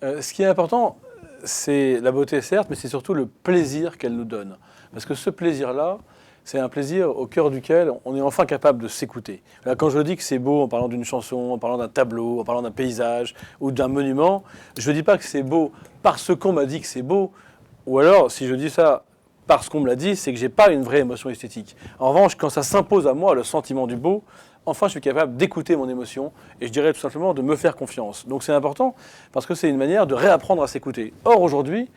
Ce qui est important, c'est la beauté, certes, mais c'est surtout le plaisir qu'elle nous donne. Parce que ce plaisir-là, c'est un plaisir au cœur duquel on est enfin capable de s'écouter. Là, quand je dis que c'est beau en parlant d'une chanson, en parlant d'un tableau, en parlant d'un paysage ou d'un monument, je ne dis pas que c'est beau parce qu'on m'a dit que c'est beau, ou alors, si je dis ça parce qu'on me l'a dit, c'est que je n'ai pas une vraie émotion esthétique. En revanche, quand ça s'impose à moi, le sentiment du beau, enfin, je suis capable d'écouter mon émotion et je dirais tout simplement de me faire confiance. Donc c'est important parce que c'est une manière de réapprendre à s'écouter. Or, aujourd'hui,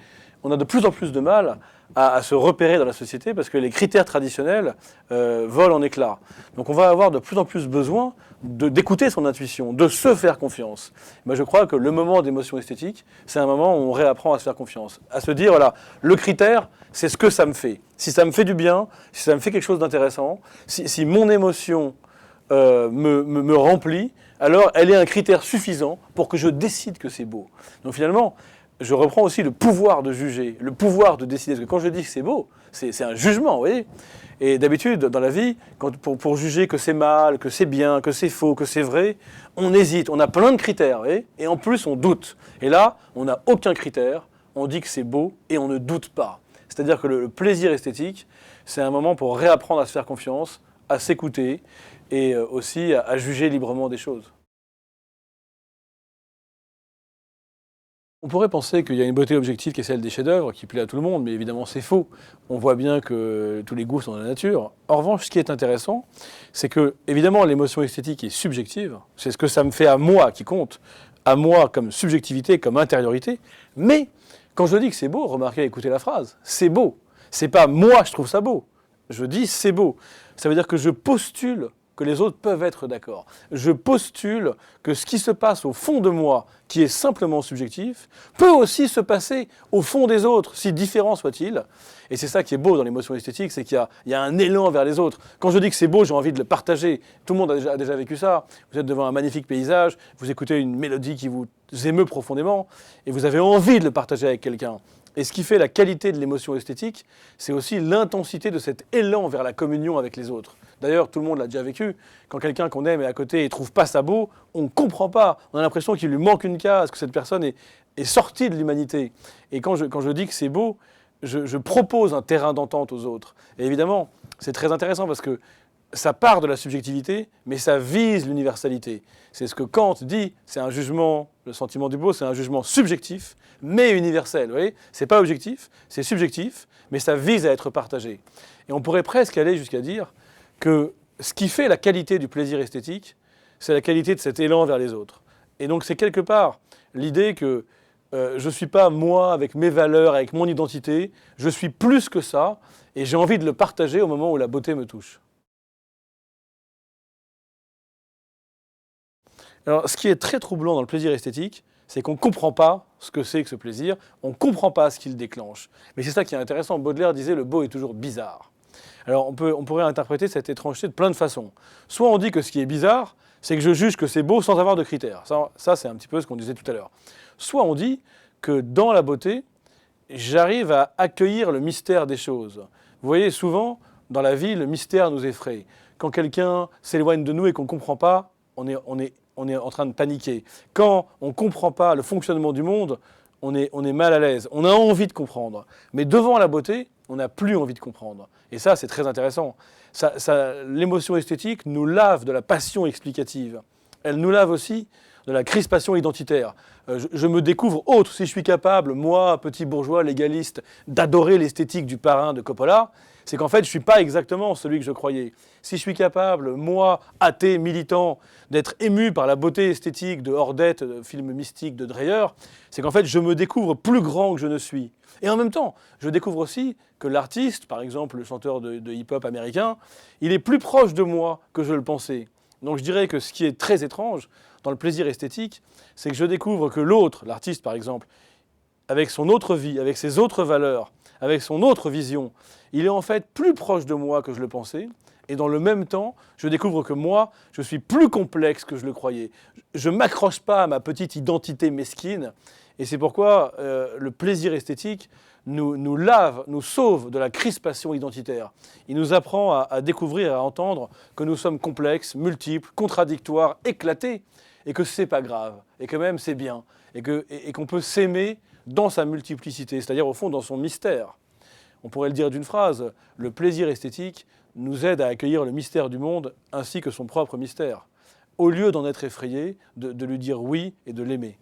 on a de plus en plus de mal à se repérer dans la société parce que les critères traditionnels volent en éclats. Donc on va avoir de plus en plus besoin d'écouter son intuition, de se faire confiance. Ben, je crois que le moment d'émotion esthétique, c'est un moment où on réapprend à se faire confiance, à se dire, voilà, le critère, c'est ce que ça me fait. Si ça me fait du bien, si ça me fait quelque chose d'intéressant, si mon émotion me remplit, alors elle est un critère suffisant pour que je décide que c'est beau. Donc finalement, je reprends aussi le pouvoir de juger, le pouvoir de décider. Parce que quand je dis que c'est beau, c'est un jugement, vous voyez. Et d'habitude, dans la vie, pour juger que c'est mal, que c'est bien, que c'est faux, que c'est vrai, on hésite, on a plein de critères, vous voyez. Et en plus, on doute. Et là, on n'a aucun critère, on dit que c'est beau et on ne doute pas. C'est-à-dire que le plaisir esthétique, c'est un moment pour réapprendre à se faire confiance, à s'écouter et aussi à juger librement des choses. On pourrait penser qu'il y a une beauté objective qui est celle des chefs-d'œuvre, qui plaît à tout le monde, mais évidemment c'est faux. On voit bien que tous les goûts sont dans la nature. En revanche, ce qui est intéressant, c'est que, évidemment, l'émotion esthétique est subjective. C'est ce que ça me fait à moi qui compte, à moi comme subjectivité, comme intériorité. Mais quand je dis que c'est beau, remarquez, écoutez la phrase, c'est beau. C'est pas moi je trouve ça beau. Je dis c'est beau. Ça veut dire que je postule que les autres peuvent être d'accord. Je postule que ce qui se passe au fond de moi, qui est simplement subjectif, peut aussi se passer au fond des autres, si différents soient-ils. Et c'est ça qui est beau dans l'émotion esthétique, c'est qu'il y a un élan vers les autres. Quand je dis que c'est beau, j'ai envie de le partager. Tout le monde a déjà vécu ça. Vous êtes devant un magnifique paysage, vous écoutez une mélodie qui vous émeut profondément, et vous avez envie de le partager avec quelqu'un. Et ce qui fait la qualité de l'émotion esthétique, c'est aussi l'intensité de cet élan vers la communion avec les autres. D'ailleurs, tout le monde l'a déjà vécu. Quand quelqu'un qu'on aime est à côté et ne trouve pas ça beau, on ne comprend pas. On a l'impression qu'il lui manque une case, que cette personne est sortie de l'humanité. Et quand je dis que c'est beau, je propose un terrain d'entente aux autres. Et évidemment, c'est très intéressant parce que ça part de la subjectivité, mais ça vise l'universalité. C'est ce que Kant dit, c'est un jugement, le sentiment du beau, c'est un jugement subjectif, mais universel. Vous voyez, c'est pas objectif, c'est subjectif, mais ça vise à être partagé. Et on pourrait presque aller jusqu'à dire que ce qui fait la qualité du plaisir esthétique, c'est la qualité de cet élan vers les autres. Et donc c'est quelque part l'idée que je ne suis pas moi avec mes valeurs, avec mon identité, je suis plus que ça, et j'ai envie de le partager au moment où la beauté me touche. Alors, ce qui est très troublant dans le plaisir esthétique, c'est qu'on ne comprend pas ce que c'est que ce plaisir, on ne comprend pas ce qu'il déclenche. Mais c'est ça qui est intéressant. Baudelaire disait « le beau est toujours bizarre ». Alors, on pourrait interpréter cette étrangeté de plein de façons. Soit on dit que ce qui est bizarre, c'est que je juge que c'est beau sans avoir de critères. Ça c'est un petit peu ce qu'on disait tout à l'heure. Soit on dit que dans la beauté, j'arrive à accueillir le mystère des choses. Vous voyez, souvent, dans la vie, le mystère nous effraie. Quand quelqu'un s'éloigne de nous et qu'on ne comprend pas, on est en train de paniquer. Quand on ne comprend pas le fonctionnement du monde, on est mal à l'aise. On a envie de comprendre. Mais devant la beauté, on n'a plus envie de comprendre. Et ça, c'est très intéressant. L'émotion esthétique nous lave de la passion explicative. Elle nous lave aussi de la crispation identitaire. Je me découvre autre. Si je suis capable, moi, petit bourgeois légaliste, d'adorer l'esthétique du parrain de Coppola, c'est qu'en fait, je ne suis pas exactement celui que je croyais. Si je suis capable, moi, athée, militant, d'être ému par la beauté esthétique de Hordette, de film mystique de Dreyer, c'est qu'en fait, je me découvre plus grand que je ne suis. Et en même temps, je découvre aussi que l'artiste, par exemple le chanteur de hip-hop américain, il est plus proche de moi que je le pensais. Donc je dirais que ce qui est très étrange dans le plaisir esthétique, c'est que je découvre que l'autre, l'artiste par exemple, avec son autre vie, avec ses autres valeurs, avec son autre vision, il est en fait plus proche de moi que je le pensais. Et dans le même temps, je découvre que moi, je suis plus complexe que je le croyais. Je ne m'accroche pas à ma petite identité mesquine. Et c'est pourquoi le plaisir esthétique nous lave, nous sauve de la crispation identitaire. Il nous apprend à découvrir et à entendre que nous sommes complexes, multiples, contradictoires, éclatés, et que c'est pas grave, et que même c'est bien, et qu'on peut s'aimer dans sa multiplicité, c'est-à-dire au fond dans son mystère. On pourrait le dire d'une phrase, le plaisir esthétique nous aide à accueillir le mystère du monde ainsi que son propre mystère, au lieu d'en être effrayé, de lui dire oui et de l'aimer.